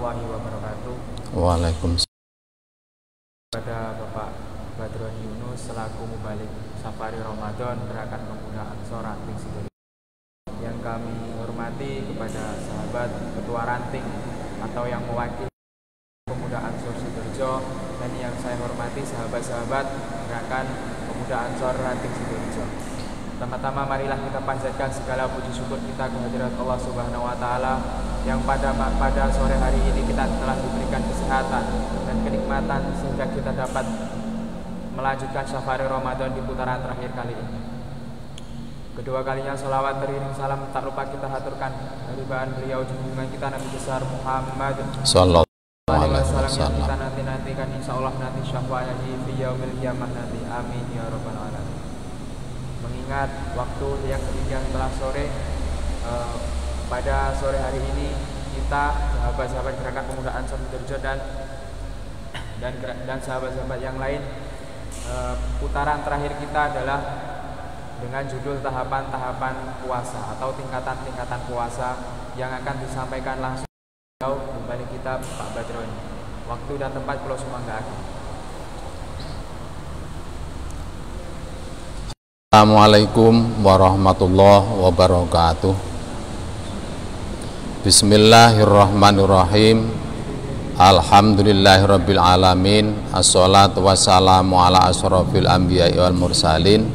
warahmatullahi wabarakatuh. Waalaikumsalam. Kepada Bapak Badron Yunus selaku mubalik Safari Ramadan Gerakan Pemuda Ansor Ranting Sidoarjo. Yang kami hormati kepada sahabat Ketua Ranting atau yang mewakili Pemuda Ansor Sidoarjo, dan yang saya hormati sahabat-sahabat Gerakan Pemuda Ansor Ranting Sidoarjo. Pertama-tama marilah kita panjatkan segala puji syukur kita kehadirat Allah Subhanahu wa taala yang pada sore hari ini kita telah diberikan kesehatan dan kenikmatan sehingga kita dapat melanjutkan Safari Ramadan di putaran terakhir kali ini. Kedua kalinya sholawat beriring salam tak lupa kita haturkan kehadiran beliau junjungan kita Nabi besar Muhammad Sallallahu alaihi yang wasallam. kita nanti-nantikan insyaallah nanti syafaatnya di yaumil qiyamah nanti. Amin ya rabbal alamin. Mengingat waktu yang ketinggian telah sore, pada sore hari ini kita sahabat-sahabat Gerakan Pemuda Ansor Sidoarjo dan sahabat-sahabat yang lain, putaran terakhir kita adalah dengan judul tahapan-tahapan puasa atau tingkatan-tingkatan puasa yang akan disampaikan langsung kembali kita Pak Badron. Waktu dan tempat Pulau Sumangga. Assalamualaikum warahmatullahi wabarakatuh. Bismillahirrahmanirrahim. Alhamdulillahirabbil alamin. Assalatu wassalamu ala asrofil anbiya'i wal mursalin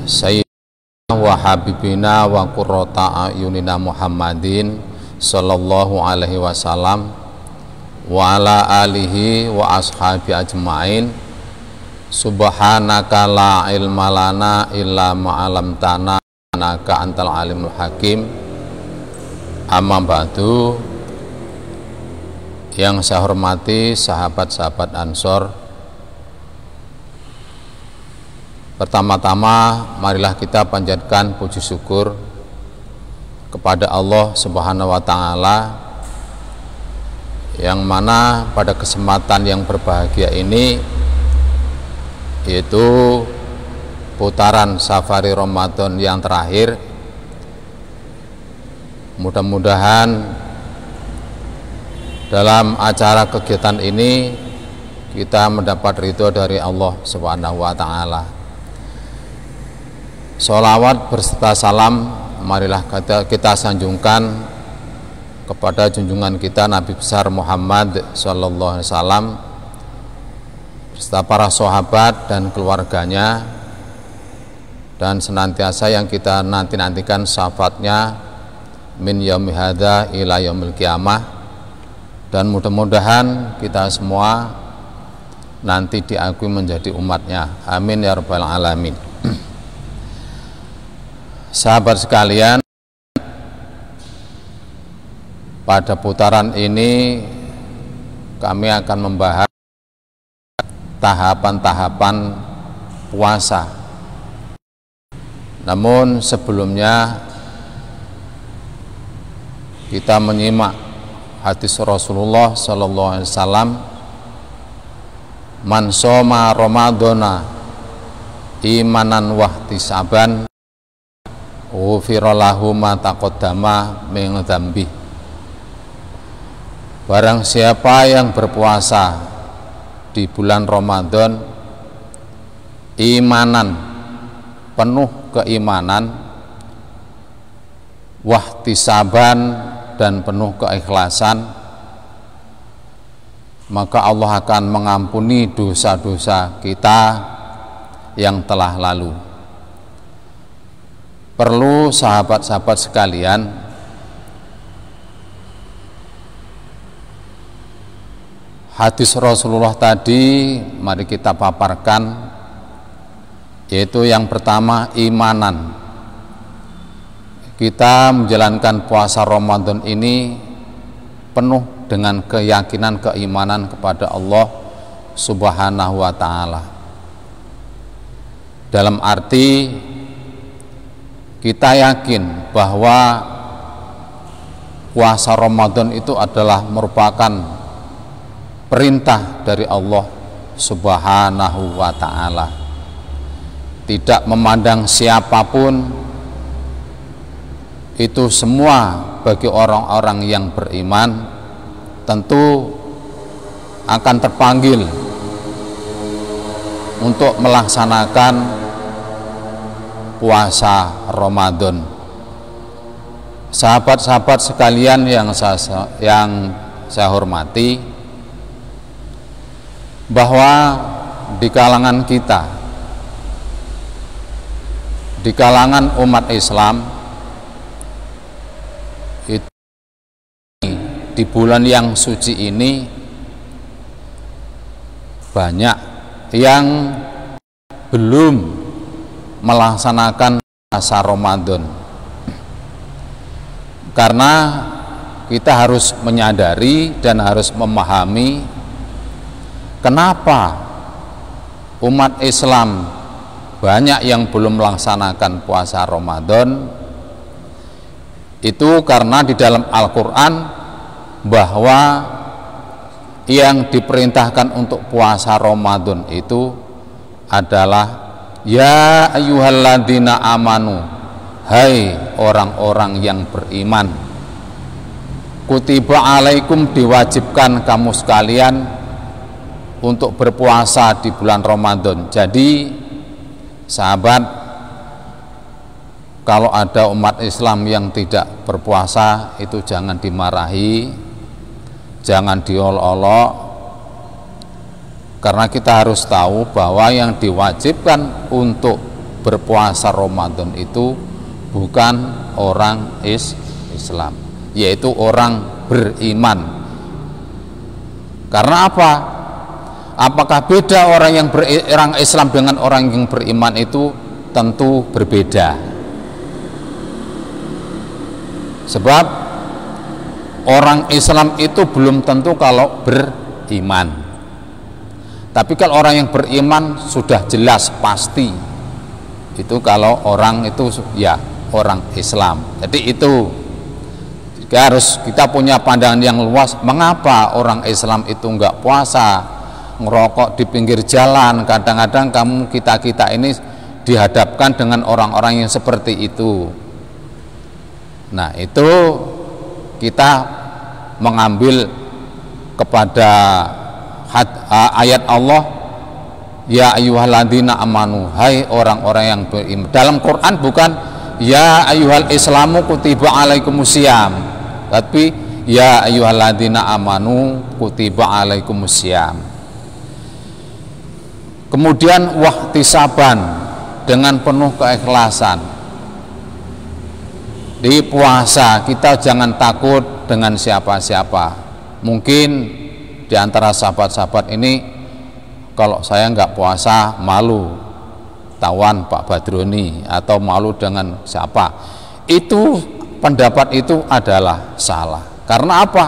sayyidina wa habibina wa qurrata ayunina Muhammadin sallallahu alaihi wasallam wa ala alihi wa ashabi ajmain. Subhanaka la ilma lana illa ma'alamtana innaka antal alimul hakim. Amma ba'du. Yang saya hormati sahabat-sahabat Ansor, pertama-tama marilah kita panjatkan puji syukur kepada Allah Subhanahu wa taala, yang mana pada kesempatan yang berbahagia ini, yaitu putaran Safari Ramadan yang terakhir, mudah-mudahan dalam acara kegiatan ini kita mendapat ridho dari Allah Subhanahu wa taala. Sholawat berserta salam marilah kita sanjungkan kepada junjungan kita Nabi besar Muhammad sallallahu alaihi wasallam beserta para sahabat dan keluarganya, dan senantiasa yang kita nantikan syafaatnya min yaumi hadza ila yaumil qiyamah, dan mudah-mudahan kita semua nanti diakui menjadi umatnya. Amin ya rabbal alamin. Sahabat sekalian, pada putaran ini kami akan membahas tahapan-tahapan puasa. Namun sebelumnya kita menyimak hadis Rasulullah sallallahu alaihi wasallam, man shoma ramadhana imanan wahtisaban ghufira lahu ma taqaddama min dzambi. Barang siapa yang berpuasa di bulan Ramadan imanan, penuh keimanan, wahtisaban, dan penuh keikhlasan, maka Allah akan mengampuni dosa-dosa kita yang telah lalu. Perlu sahabat-sahabat sekalian hadis Rasulullah tadi mari kita paparkan, yaitu yang pertama imanan. Kita menjalankan puasa Ramadan ini penuh dengan keyakinan, keimanan kepada Allah Subhanahu wa taala. Dalam arti kita yakin bahwa puasa Ramadan itu adalah merupakan perintah dari Allah Subhanahu wa taala. Tidak memandang siapapun, itu semua bagi orang-orang yang beriman tentu akan terpanggil untuk melaksanakan puasa Ramadan. Sahabat-sahabat sekalian yang saya hormati, bahwa di kalangan kita, di kalangan umat Islam, itu di bulan yang suci ini banyak yang belum melaksanakan puasa Ramadan. Karena kita harus menyadari dan harus memahami kenapa umat Islam banyak yang belum melaksanakan puasa Ramadan. Itu karena di dalam Al-Quran bahwa yang diperintahkan untuk puasa Ramadan itu adalah ya ayyuhalladzina amanu, hai orang-orang yang beriman, kutiba alaikum, diwajibkan kamu sekalian untuk berpuasa di bulan Ramadan. Jadi sahabat, kalau ada umat Islam yang tidak berpuasa itu jangan dimarahi, jangan diolok-olok, karena kita harus tahu bahwa yang diwajibkan untuk berpuasa Ramadan itu bukan orang Islam, yaitu orang beriman. Karena apa? Apakah beda orang Islam dengan orang yang beriman? Itu tentu berbeda. Sebab orang Islam itu belum tentu kalau beriman. Tapi kalau orang yang beriman sudah jelas pasti itu kalau orang itu ya orang Islam. Jadi itu kita punya pandangan yang luas. Mengapa orang Islam itu enggak puasa, ngerokok di pinggir jalan? Kadang-kadang kita ini dihadapkan dengan orang-orang yang seperti itu. Nah, itu kita mengambil kepada ayat Allah, ya ayyuhalladzina amanu, hai orang-orang yang beriman. Dalam Quran bukan ya ayyuhal islamu kutiba alaikumusiyam, tapi ya ayyuhalladzina amanu kutiba alaikumusiyam. Kemudian wahtisaban, dengan penuh keikhlasan. Di puasa kita jangan takut dengan siapa-siapa. Mungkin di antara sahabat-sahabat ini, kalau saya nggak puasa malu tawan Pak Badroni atau malu dengan siapa. Itu pendapat itu adalah salah. Karena apa?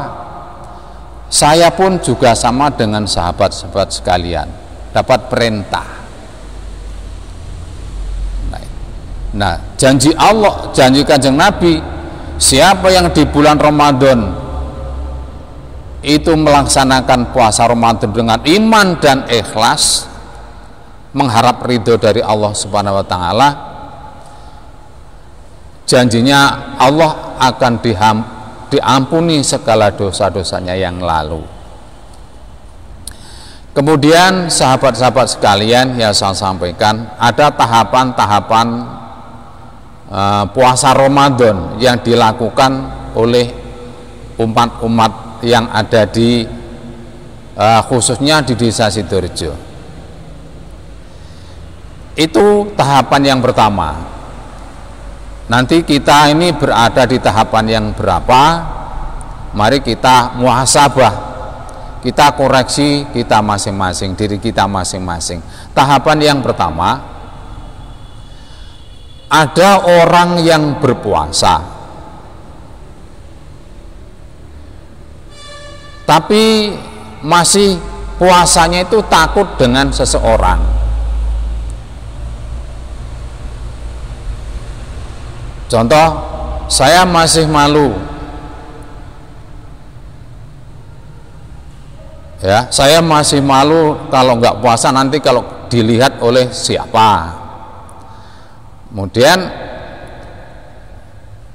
Saya pun juga sama dengan sahabat-sahabat sekalian, dapat perintah. Nah, janji Allah, janji Kanjeng Nabi, siapa yang di bulan Ramadan itu melaksanakan puasa Ramadan dengan iman dan ikhlas, mengharap ridho dari Allah Subhanahu wa taala, janjinya Allah akan diampuni segala dosa-dosanya yang lalu. Kemudian sahabat-sahabat sekalian, yang saya sampaikan, ada tahapan-tahapan puasa Ramadan yang dilakukan oleh umat-umat yang ada di khususnya di desa Sidoarjo. Itu tahapan yang pertama. Nanti kita ini berada di tahapan yang berapa? Mari kita muhasabah, kita koreksi kita masing-masing, diri kita masing-masing. Tahapan yang pertama, ada orang yang berpuasa tapi masih puasanya itu takut dengan seseorang. Contoh, saya masih malu, ya, saya masih malu kalau nggak puasa nanti kalau dilihat oleh siapa. Kemudian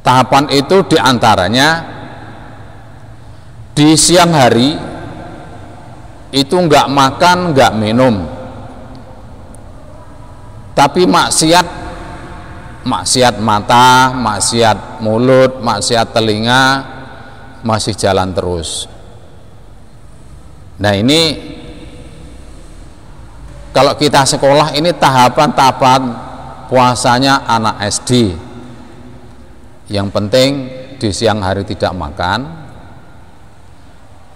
tahapan itu diantaranya di siang hari itu nggak makan, nggak minum, tapi maksiat mata, maksiat mulut, maksiat telinga masih jalan terus. Nah, ini kalau kita sekolah, ini tahapan-tahapan puasanya anak SD. Yang penting di siang hari tidak makan,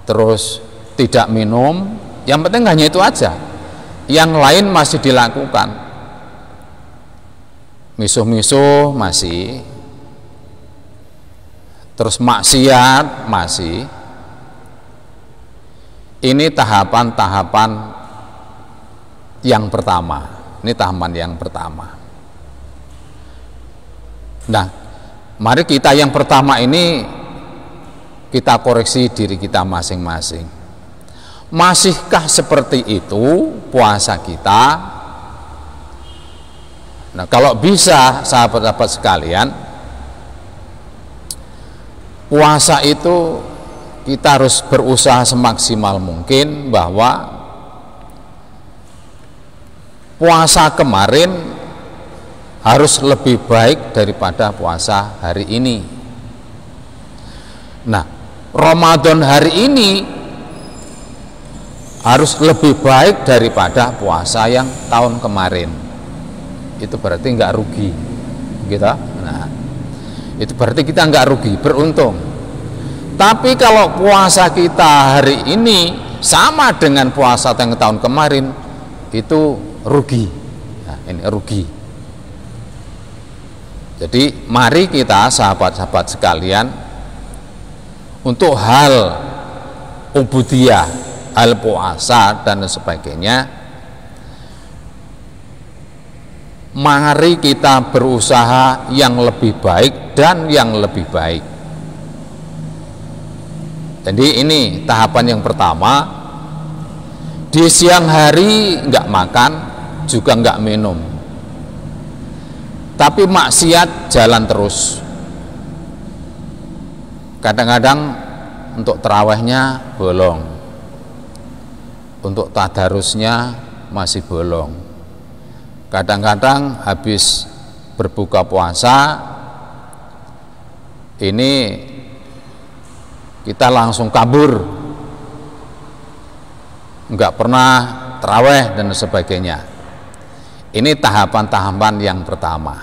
terus tidak minum, yang penting hanya itu aja. Yang lain masih dilakukan, misuh-misuh masih, terus maksiat masih. Ini tahapan-tahapan yang pertama. Ini tahapan yang pertama. Nah, mari kita yang pertama ini kita koreksi diri kita masing-masing. Masihkah seperti itu puasa kita? Nah, kalau bisa sahabat-sahabat sekalian, puasa itu kita harus berusaha semaksimal mungkin bahwa puasa kemarin harus lebih baik daripada puasa hari ini. Nah, Ramadan hari ini harus lebih baik daripada puasa yang tahun kemarin. Itu berarti nggak rugi, gitu. Nah, itu berarti kita nggak rugi, beruntung. Tapi kalau puasa kita hari ini sama dengan puasa yang tahun kemarin, itu rugi. Nah, ini rugi. Jadi mari kita sahabat-sahabat sekalian, untuk hal ubudiyah, hal puasa dan sebagainya, mari kita berusaha yang lebih baik dan yang lebih baik. Jadi ini tahapan yang pertama. Di siang hari nggak makan, juga nggak minum, tapi maksiat jalan terus. Kadang-kadang untuk terawihnya bolong, untuk tadarusnya masih bolong. Kadang-kadang habis berbuka puasa ini kita langsung kabur, nggak pernah terawih dan sebagainya. Ini tahapan-tahapan yang pertama.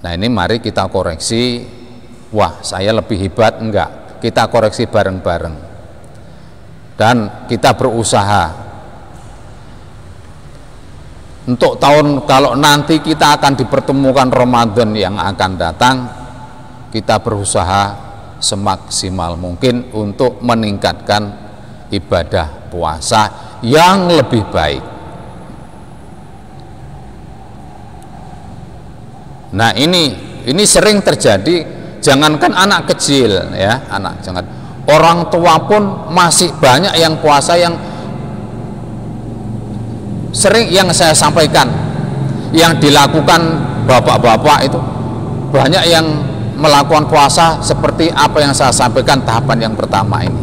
Nah, ini mari kita koreksi. Wah, saya lebih hebat, enggak. Kita koreksi bareng-bareng dan kita berusaha untuk tahun, kalau nanti kita akan dipertemukan Ramadan yang akan datang, kita berusaha semaksimal mungkin untuk meningkatkan ibadah puasa yang lebih baik. Nah, ini sering terjadi. Jangankan anak kecil ya, orang tua pun masih banyak yang puasa, yang sering yang saya sampaikan, yang dilakukan bapak-bapak itu banyak yang melakukan puasa seperti apa yang saya sampaikan tahapan yang pertama ini.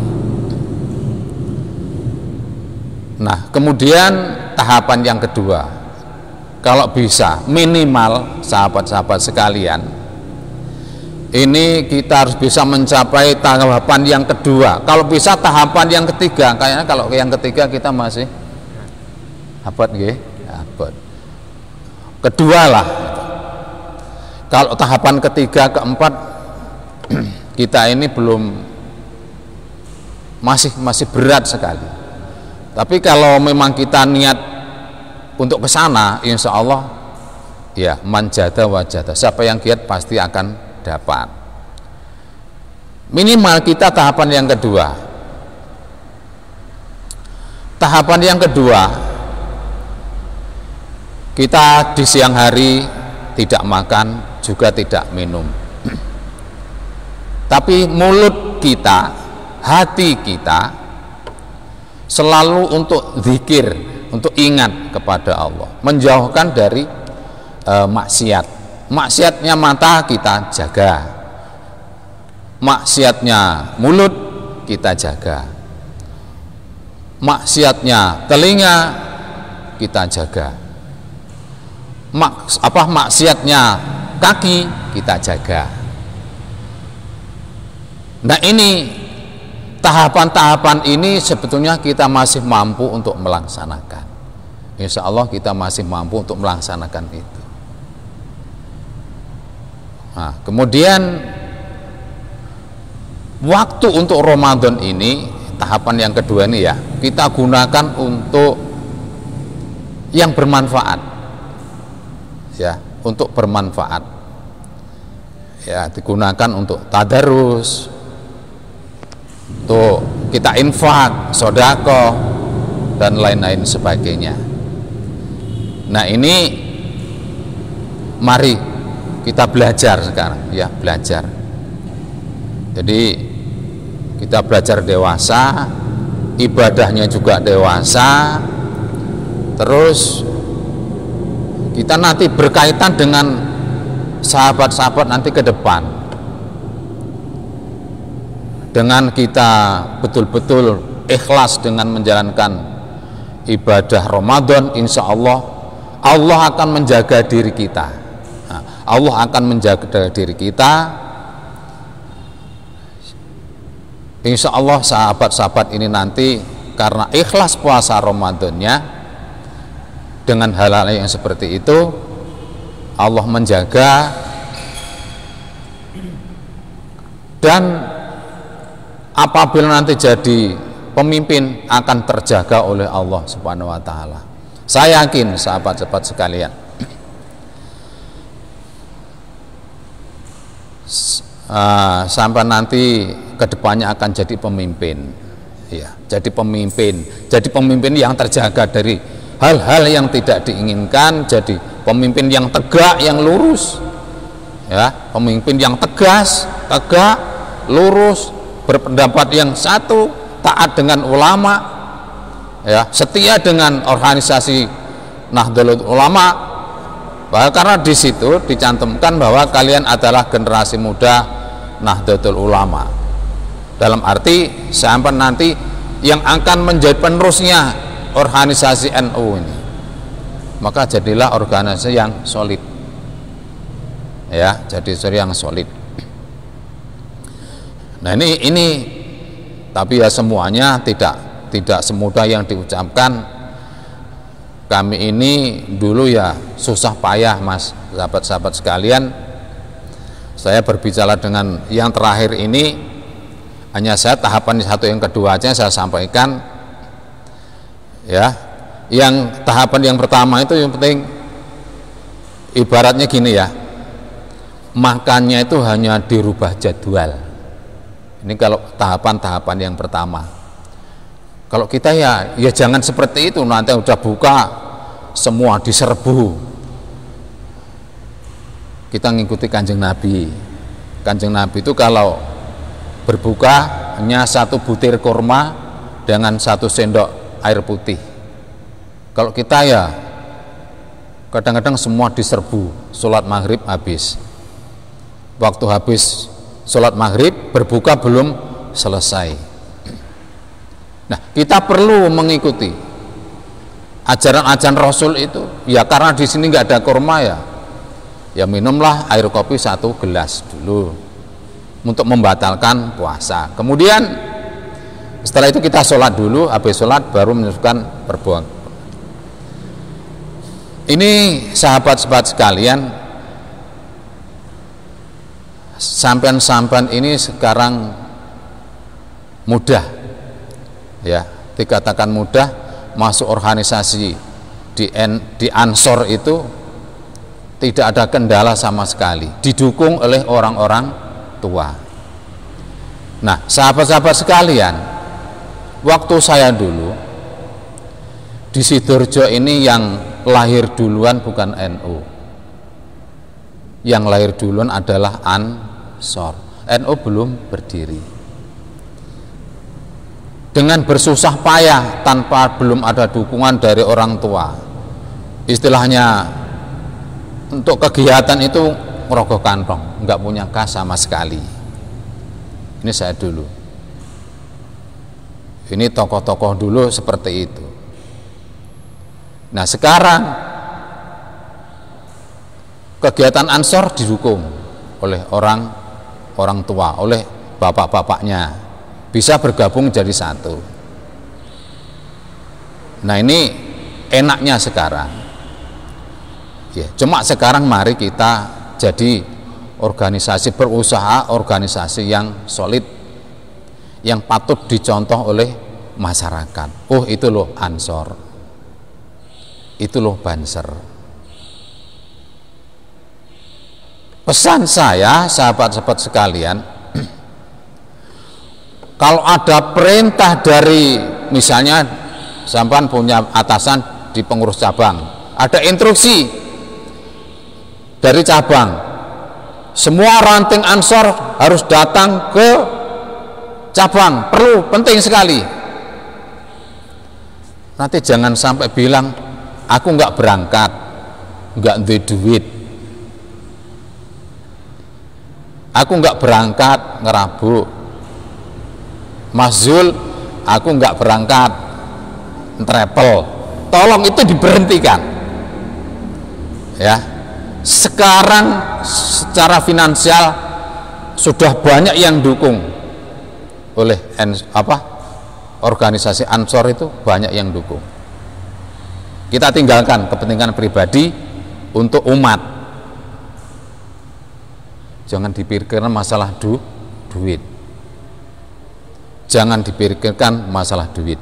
Nah, kemudian tahapan yang kedua, kalau bisa minimal sahabat-sahabat sekalian, ini kita harus bisa mencapai tahapan yang kedua. Kalau bisa tahapan yang ketiga, kayaknya kalau yang ketiga kita masih abad nggih, abad. Kedua lah. Kalau tahapan ketiga, keempat kita ini belum, masih berat sekali. Tapi kalau memang kita niat untuk ke sana, insya Allah ya manjada wajada. Siapa yang giat pasti akan dapat. Minimal kita tahapan yang kedua. Tahapan yang kedua, kita di siang hari tidak makan, juga tidak minum, tapi mulut kita, hati kita selalu untuk zikir, untuk ingat kepada Allah, menjauhkan dari maksiat. Maksiatnya mata kita jaga, maksiatnya mulut kita jaga. Maksiatnya telinga kita jaga. Maksiatnya kaki kita jaga. Nah, ini tahapan-tahapan ini sebetulnya kita masih mampu untuk melaksanakan. Insya Allah kita masih mampu untuk melaksanakan itu. Nah, kemudian waktu untuk Ramadan ini, tahapan yang kedua ini ya, kita gunakan untuk yang bermanfaat, ya, untuk bermanfaat, ya, digunakan untuk tadarus, untuk kita infak, sedekah, dan lain-lain sebagainya. Nah, ini mari kita belajar sekarang, ya, belajar. Jadi kita belajar dewasa, ibadahnya juga dewasa, terus kita nanti berkaitan dengan sahabat-sahabat nanti ke depan. Dengan kita betul-betul ikhlas dengan menjalankan ibadah Ramadan, insya Allah Allah akan menjaga diri kita. Allah akan menjaga diri kita. Insya Allah sahabat-sahabat ini nanti karena ikhlas puasa Ramadannya, dengan hal-hal yang seperti itu Allah menjaga, dan apabila nanti jadi pemimpin akan terjaga oleh Allah Subhanahu wa taala. Saya yakin sahabat-sahabat sekalian, sampai nanti kedepannya akan jadi pemimpin, ya, jadi pemimpin yang terjaga dari hal-hal yang tidak diinginkan, jadi pemimpin yang tegak, yang lurus, ya, pemimpin yang tegas, tegak, lurus, berpendapat yang satu, taat dengan ulama, ya, setia dengan organisasi Nahdlatul Ulama, karena di situ dicantumkan bahwa kalian adalah generasi muda Nahdlatul Ulama. Dalam arti sampai nanti yang akan menjadi penerusnya organisasi NU ini, maka jadilah organisasi yang solid, ya, jadi yang solid. Nah, ini tapi ya semuanya tidak semudah yang diucapkan. Kami ini dulu ya susah payah, Mas, sahabat-sahabat sekalian. Saya berbicara dengan yang terakhir ini, hanya saya tahapan satu yang kedua aja saya sampaikan, ya. Yang tahapan yang pertama itu yang penting, ibaratnya gini ya, makannya itu hanya dirubah jadwal. Ini kalau tahapan-tahapan yang pertama. Kalau kita ya jangan seperti itu, nanti udah buka semua diserbu. Kita ngikuti Kanjeng Nabi. Kanjeng Nabi itu kalau berbuka hanya 1 butir kurma dengan 1 sendok air putih. Kalau kita ya kadang-kadang semua diserbu. Sholat maghrib habis, waktu habis sholat maghrib berbuka belum selesai. Nah, kita perlu mengikuti ajaran-ajaran Rasul itu, ya, karena di sini nggak ada kurma, ya minumlah air kopi 1 gelas dulu untuk membatalkan puasa. Kemudian setelah itu kita sholat dulu, habis sholat baru menyusukan berbuang. Ini sahabat-sahabat sekalian, sampean-sampean ini sekarang mudah, ya, dikatakan mudah masuk organisasi di Ansor itu tidak ada kendala sama sekali, didukung oleh orang-orang tua. Nah, sahabat-sahabat sekalian, waktu saya dulu di Sidoarjo ini yang lahir duluan bukan NU, yang lahir duluan adalah Ansor. NU belum berdiri. Dengan bersusah payah tanpa belum ada dukungan dari orang tua, istilahnya untuk kegiatan itu merogoh kantong, nggak punya kas sama sekali. Ini saya dulu. Ini tokoh-tokoh dulu seperti itu. Nah sekarang kegiatan Ansor didukung oleh orang tua, oleh bapak-bapaknya, bisa bergabung jadi satu. Nah ini enaknya sekarang ya, cuma sekarang mari kita jadi organisasi berusaha, organisasi yang solid, yang patut dicontoh oleh masyarakat. Oh itu loh Ansor, itu loh Banser. Pesan saya sahabat-sahabat sekalian, kalau ada perintah dari, misalnya sampean punya atasan di pengurus cabang, ada instruksi dari cabang, semua ranting Ansor harus datang ke cabang, perlu, penting sekali. Nanti jangan sampai bilang aku nggak berangkat, nggak ada duit, aku nggak berangkat ngerabu, Mas Zul aku nggak berangkat travel. Tolong itu diberhentikan ya. Sekarang secara finansial sudah banyak yang dukung oleh organisasi Ansor, itu banyak yang dukung. Kita tinggalkan kepentingan pribadi untuk umat. Jangan dipikirkan masalah duit. Jangan dipikirkan masalah duit.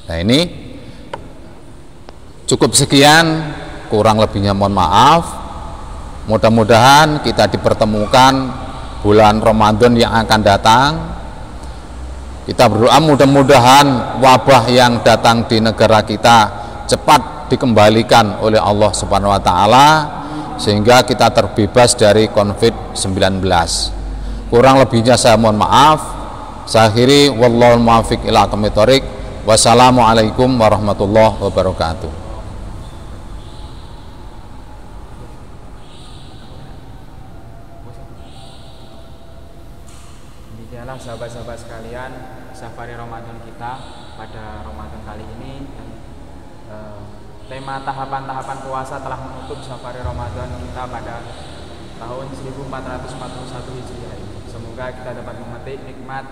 Nah ini cukup sekian, kurang lebihnya mohon maaf. Mudah-mudahan kita dipertemukan bulan Ramadan yang akan datang. Kita berdoa mudah-mudahan wabah yang datang di negara kita cepat dikembalikan oleh Allah Subhanahu wa taala sehingga kita terbebas dari COVID-19. Kurang lebihnya saya mohon maaf. Saya akhiri, wallahul muwaffiq ila aqwamit thoriq. Wassalamualaikum warahmatullahi wabarakatuh. Demikianlah sahabat-sahabat sekalian, safari Ramadan kita pada Ramadan kali ini. Tema tahapan-tahapan puasa telah menutup safari Ramadan kita pada tahun 1441 Hijriah ini. Semoga kita dapat memetik nikmat,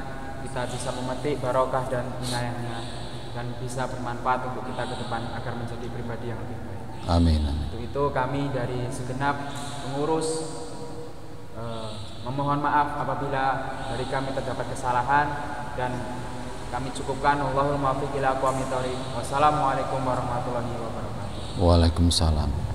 kita bisa memetik barokah dan inayahnya, dan bisa bermanfaat untuk kita ke depan agar menjadi pribadi yang lebih baik. Amin. Untuk itu kami dari segenap pengurus memohon maaf apabila dari kami terdapat kesalahan, dan kami cukupkan. Wallahul muwaffiq ila aqwamit thoriq. Wassalamualaikum warahmatullahi wabarakatuh. Waalaikumsalam.